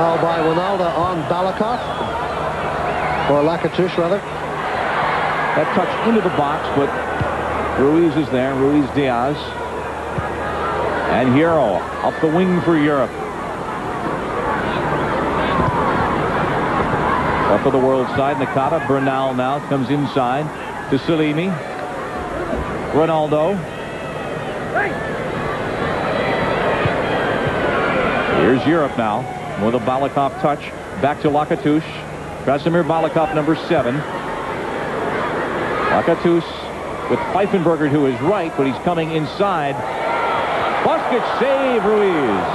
Foul by Ronaldo on Balakov. Or Lakatush, rather. That touch into the box, but Ruiz is there. Ruiz, Diaz. And Hero up the wing for Europe. Up for the world side, Nakata. Bernal now comes inside to Salimi. Ronaldo. Here's Europe now with a Balakov touch. Back to Lakatush. Krasimir Balakov, number 7. Lakatush with Pfeifenberger to his right, but he's coming inside. Busquets save Ruiz.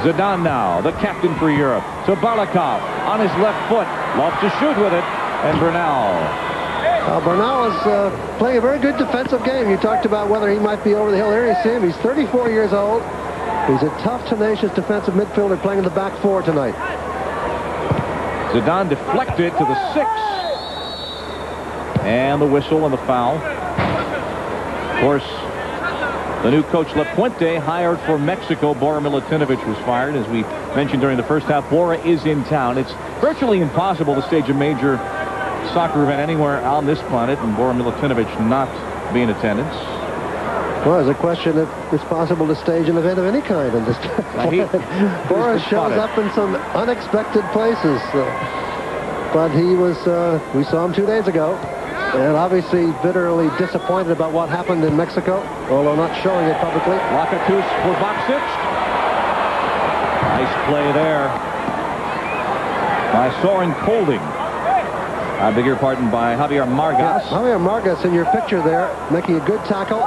Zidane now, the captain for Europe. So Balakov on his left foot. Loves to shoot with it. And Bernal. Bernal is playing a very good defensive game. You talked about whether he might be over the hill. There you see him. He's 34 years old. He's a tough, tenacious defensive midfielder playing in the back 4 tonight. Zidane deflected to the 6. And the whistle and the foul. Of course, the new coach Lapuente hired for Mexico. Bora Milutinovic was fired. As we mentioned during the first half, Bora is in town. It's virtually impossible to stage a major soccer event anywhere on this planet and Bora Milutinovic not be in attendance. Well, there's a question if it's possible to stage an event of any kind in this planet. Bora shows up in some unexpected places. But he was, we saw him 2 days ago. And obviously bitterly disappointed about what happened in Mexico, although not showing it publicly. Lakatush for Boxic. Nice play there by Soren Kolding. I beg your pardon, by Javier Margas. Yeah, Javier Margas in your picture there, making a good tackle.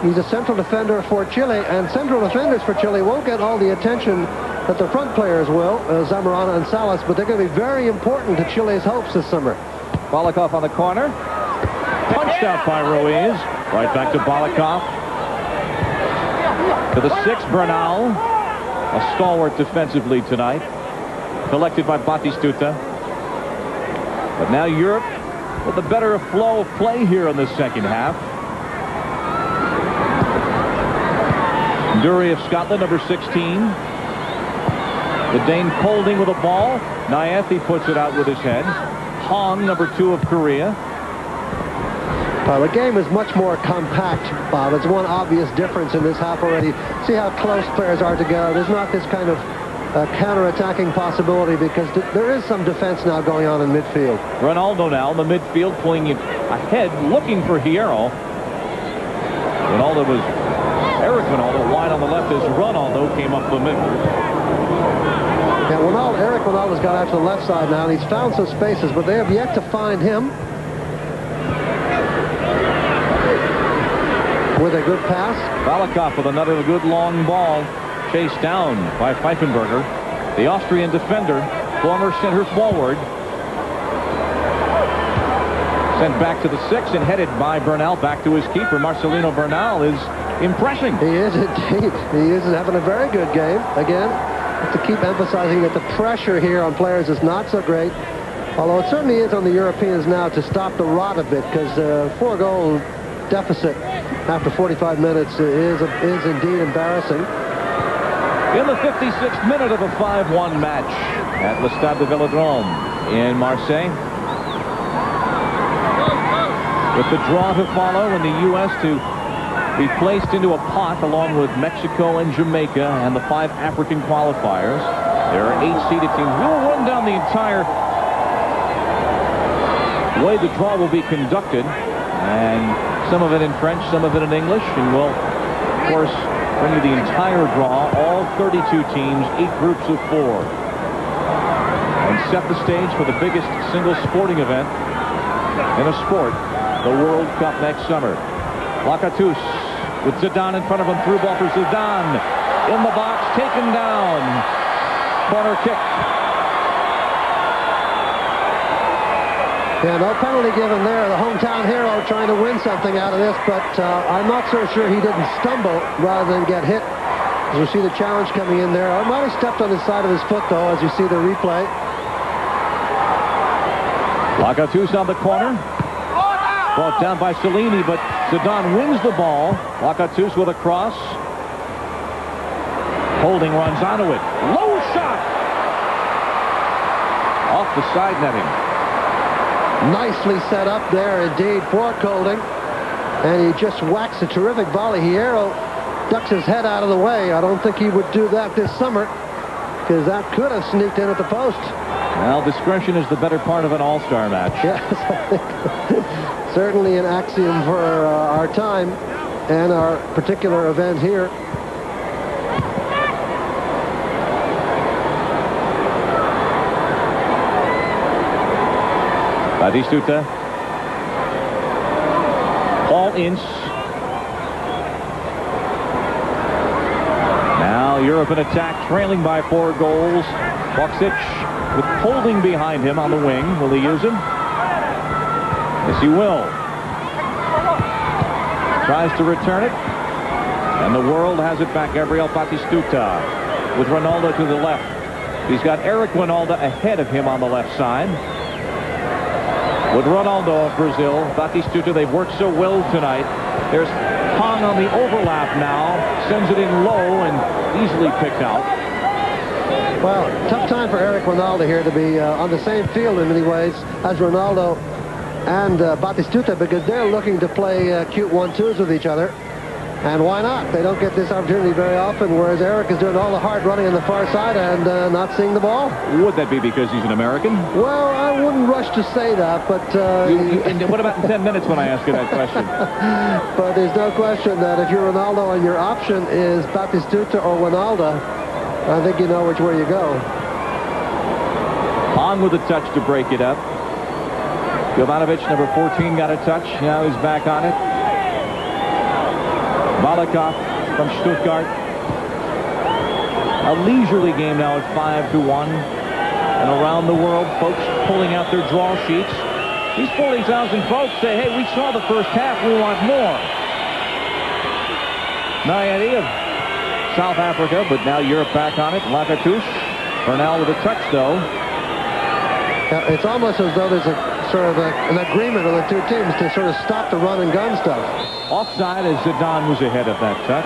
He's a central defender for Chile, and central defenders for Chile won't get all the attention that the front players will, Zamorano and Salas, but they're going to be very important to Chile's hopes this summer. Balakov on the corner. Punched out by Ruiz. Right back to Balakov. To the 6, Bernal. A stalwart defensively tonight. Collected by Batistuta. But now Europe with a better flow of play here in the second half. Dury of Scotland, number 16. The Dane Kolding with a ball. Naethi puts it out with his head. Hong, number 2 of Korea. The game is much more compact, Bob. It's one obvious difference in this half already. See how close players are together. There's not this kind of counter-attacking possibility because there is some defense now going on in midfield. Ronaldo now in the midfield, pulling it ahead, looking for Hierro. Ronaldo was Eric Ronaldo wide on the left as Ronaldo came up the middle. Yeah, Eric Ronaldo's got out to the left side now, and he's found some spaces, but they have yet to find him. With a good pass. Balakov with another good long ball. Chased down by Pfeifenberger. The Austrian defender, former center forward. Sent back to the 6 and headed by Bernal back to his keeper. Marcelino Bernal is impressing. He is indeed. He is having a very good game. Again, have to keep emphasizing that the pressure here on players is not so great. Although it certainly is on the Europeans now to stop the rot a bit, because 4-goal deficit after 45 minutes is indeed embarrassing. In the 56th minute of a 5-1 match at Le Stade de Vélodrome in Marseille. With the draw to follow and the U.S. to be placed into a pot along with Mexico and Jamaica and the 5 African qualifiers. There are 8 seeded teams. We will run down the entire way the draw will be conducted, and some of it in French, some of it in English, and we'll, of course, bring you the entire draw, all 32 teams, 8 groups of 4, and set the stage for the biggest single sporting event in a sport, the World Cup next summer. Lakatush with Zidane in front of him, through ball for Zidane, in the box, taken down, corner kick. Yeah, no penalty given there. The hometown hero trying to win something out of this, but I'm not so sure he didn't stumble rather than get hit. As you see the challenge coming in there. I might have stepped on the side of his foot, though, as you see the replay. Lakatush on the corner. Brought down by Cellini, but Zidane wins the ball. Lakatush with a cross. Holding runs onto it. Low shot. Off the side netting. Nicely set up there indeed for Golding. And he just whacks a terrific volley. Hierro ducks his head out of the way. I don't think he would do that this summer, because that could have sneaked in at the post. Well, discretion is the better part of an all-star match. Yes, I think certainly an axiom for our time and our particular event here. Batistuta. Paul Ince. Now Europe in attack, trailing by 4 goals. Boksic with Holding behind him on the wing. Will he use him? Yes, he will. Tries to return it. And the world has it back. Gabriel Batistuta with Ronaldo to the left. He's got Eric Ronaldo ahead of him on the left side. With Ronaldo of Brazil, Batistuta, they've worked so well tonight. There's Hong on the overlap now. Sends it in low and easily picked out. Well, tough time for Eric Ronaldo here to be on the same field in many ways as Ronaldo and Batistuta, because they're looking to play cute 1-2s with each other. And why not? They don't get this opportunity very often, whereas Eric is doing all the hard running on the far side and not seeing the ball. Would that be because he's an American? Well, I wouldn't rush to say that, but... and what about in 10 minutes when I ask you that question? But there's no question that if you're Ronaldo and your option is Batistuta or Ronaldo, I think you know which way you go. On with a touch to break it up. Jovanovic, number 14, got a touch. Now he's back on it. Balakov from Stuttgart. A leisurely game now at 5-1. And around the world, folks pulling out their draw sheets. These 40,000 folks say, hey, we saw the first half, we want more. Nayade of South Africa, but now Europe back on it. Lakatouche. Bernal with a touch, though. Yeah, it's almost as though there's a sort of an agreement of the two teams to sort of stop the run and gun stuff. Offside as Zidane was ahead of that touch.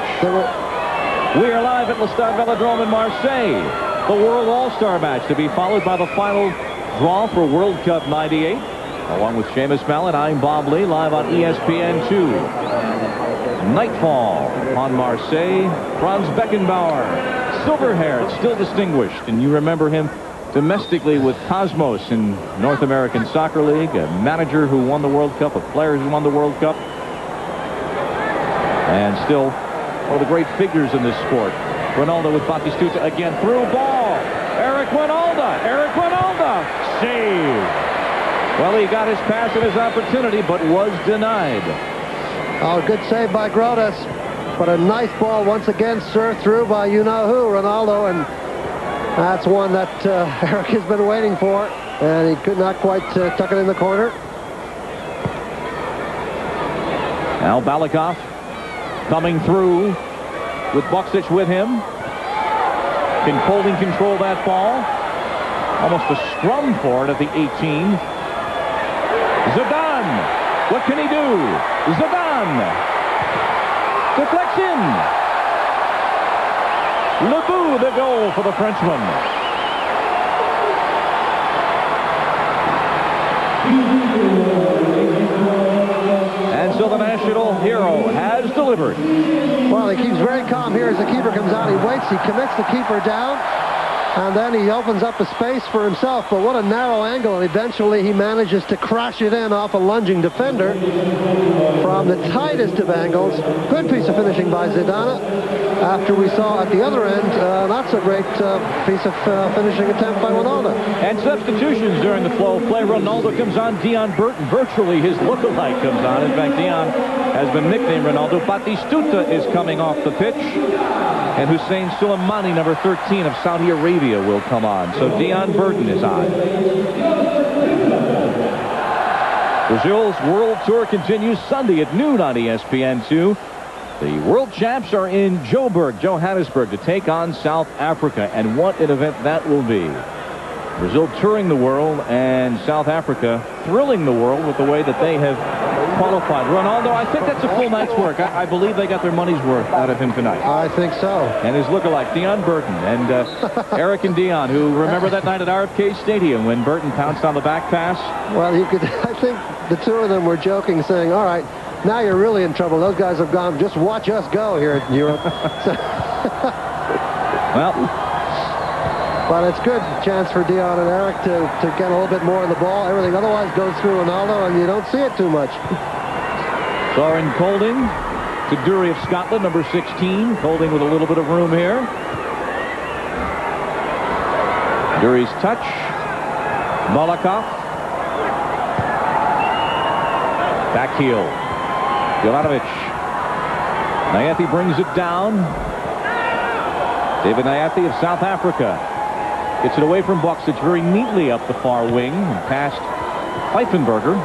We are live at Le Stade Velodrome in Marseille. The World All-Star match to be followed by the final draw for World Cup 98. Along with Seamus Mallet, I'm Bob Lee, live on ESPN2. Nightfall on Marseille. Franz Beckenbauer, silver-haired, still distinguished. And you remember him domestically with Cosmos in North American Soccer League, a manager who won the World Cup, of players who won the World Cup. And still one of the great figures in this sport. Ronaldo with Batistuta again, through ball. Eric Ronaldo. Save. Well, he got his pass and his opportunity, but was denied. Oh, good save by Grodas. But a nice ball once again served through by you-know-who, Ronaldo. And that's one that Eric has been waiting for. And he could not quite tuck it in the corner. Now Balakov coming through with Boksic with him. Can Holding control that ball? Almost a scrum for it at the 18. Zidane. What can he do? Zidane. Deflection. Lebu, the goal for the Frenchman. And so the national hero has delivered. Well, he keeps very calm here as the keeper comes out. He waits, he commits the keeper down, and then he opens up a space for himself. But what a narrow angle, and eventually he manages to crash it in off a lunging defender from the tightest of angles. Good piece of finishing by Zidane, after we saw at the other end not so great piece of finishing attempt by Ronaldo. And substitutions during the flow of play. Ronaldo comes on. Dion Burton, virtually his lookalike, comes on. In fact, Dion has been nicknamed Ronaldo. Batistuta is coming off the pitch. And Hussein Suleimani, number 13 of Saudi Arabia, will come on. So Dion Burton is on. Brazil's World Tour continues Sunday at noon on ESPN2. The world champs are in Johannesburg, to take on South Africa. And what an event that will be. Brazil touring the world, and South Africa thrilling the world with the way that they have qualified. Ronaldo, I think that's a full night's work. I believe they got their money's worth out of him tonight. I think so. And his lookalike, Dion Burton, and Eric and Dion, who remember that night at RFK Stadium when Burton pounced on the back pass? Well, you could. I think the two of them were joking, saying, all right, now you're really in trouble. Those guys have gone, just watch us go here in Europe. Well, but it's good chance for Dion and Eric to get a little bit more of the ball. Everything otherwise goes through Ronaldo, and you don't see it too much. Soren Colding to Dury of Scotland, number 16. Colding with a little bit of room here. Dury's touch. Balakov. Back heel. Jovanovic. Nayathi brings it down. David Nayathi of South Africa gets it away from Boksic very neatly up the far wing and past Pfeifenberger.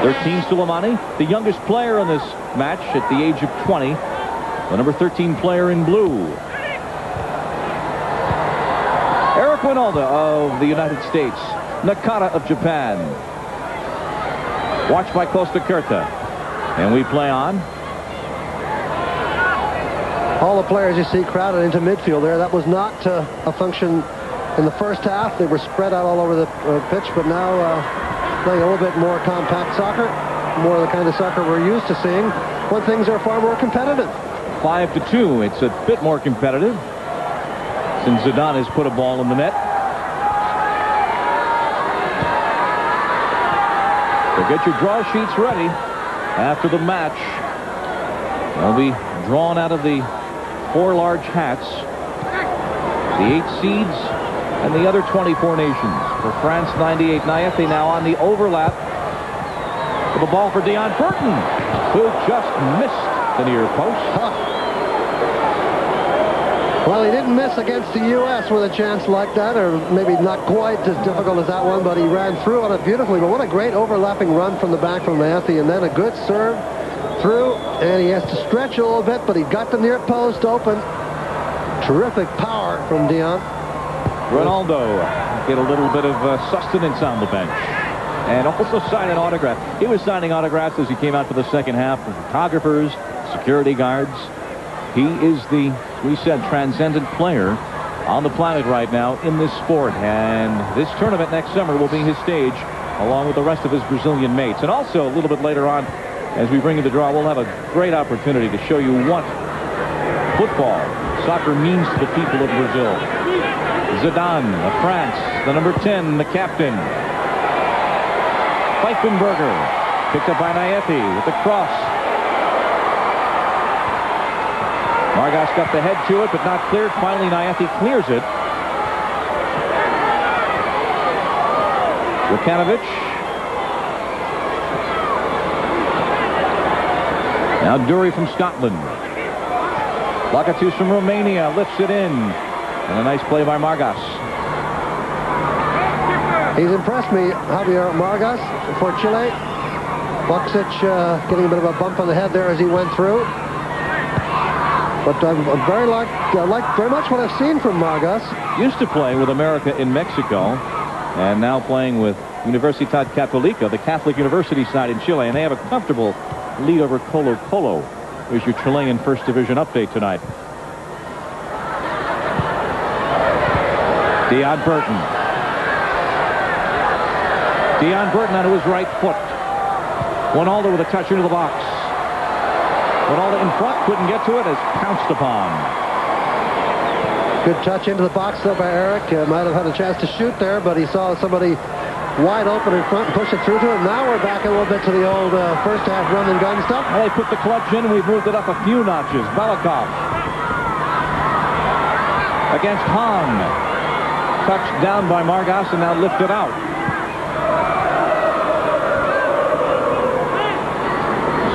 13 Suleimani, the youngest player in this match at the age of 20. The number 13 player in blue. Eric Winalda of the United States. Nakata of Japan. Watched by Costa Curta. And we play on. All the players you see crowded into midfield there. That was not a function in the first half. They were spread out all over the pitch, but now playing a little bit more compact soccer, more of the kind of soccer we're used to seeing, when things are far more competitive. 5-2. It's a bit more competitive since Zidane has put a ball in the net. So get your draw sheets ready after the match. They'll be drawn out of the 4 large hats, the 8 seeds and the other 24 nations. For France, 98. Nayathi now on the overlap with the ball for Dion Burton, who just missed the near post. Well, he didn't miss against the U.S. with a chance like that, or maybe not quite as difficult as that one, but he ran through on it beautifully. But what a great overlapping run from the back from Nayathi, and then a good serve through, and he has to stretch a little bit, but he got the near post open. Terrific power from Dion. Ronaldo get a little bit of sustenance on the bench, and also sign an autograph. He was signing autographs as he came out for the second half for photographers, security guards. He is the, we said, transcendent player on the planet right now in this sport, and this tournament next summer will be his stage along with the rest of his Brazilian mates. And also a little bit later on, as we bring you the draw, we'll have a great opportunity to show you what football, soccer means to the people of Brazil. Zidane of France, the number 10, the captain. Pfeifenberger, picked up by Nayathi with the cross. Margas got the head to it, but not cleared. Finally, Nayathi clears it. Jokanovic. Now Dury from Scotland. Lakatus from Romania lifts it in. And a nice play by Margas. He's impressed me, Javier Margas, for Chile. Boksic getting a bit of a bump on the head there as he went through. But I like very much what I've seen from Margas. Used to play with America in Mexico, and now playing with Universidad Católica, the Catholic University side in Chile, and they have a comfortable lead over Colo-Colo. Here's your Chilean First Division update tonight. Dion Burton. Dion Burton onto his right foot. Winalda with a touch into the box. Winalda in front, couldn't get to it, as pounced upon. Good touch into the box though by Eric. Might have had a chance to shoot there, but he saw somebody wide open in front and pushed it through to him. Now we're back a little bit to the old first half run and gun stuff. Well, they put the clutch in, and we've moved it up a few notches. Balakov against Hahn. Touched down by Margas and now lifted out.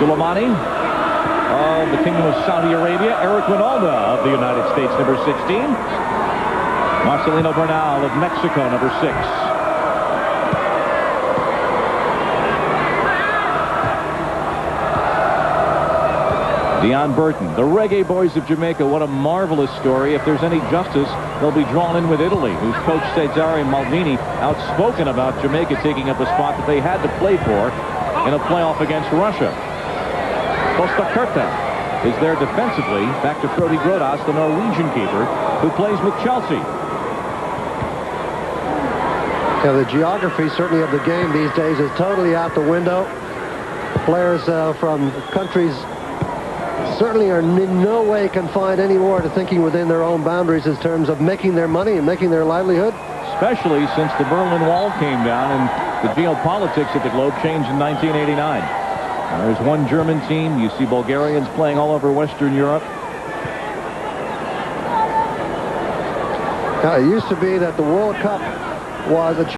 Suleimani of the Kingdom of Saudi Arabia. Eric Winalda of the United States, number 16. Marcelino Bernal of Mexico, number 6. Dion Burton, the Reggae Boys of Jamaica. What a marvelous story. If there's any justice, they'll be drawn in with Italy, whose coach Cesare Maldini outspoken about Jamaica taking up a spot that they had to play for in a playoff against Russia. Costa Curta is there defensively. Back to Frode Grodas, the Norwegian keeper, who plays with Chelsea. Yeah, the geography certainly of the game these days is totally out the window. Players from countries certainly are in no way confined anymore to thinking within their own boundaries in terms of making their money and making their livelihood. Especially since the Berlin Wall came down and the geopolitics of the globe changed in 1989. There's one German team. You see Bulgarians playing all over Western Europe. Now, it used to be that the World Cup was a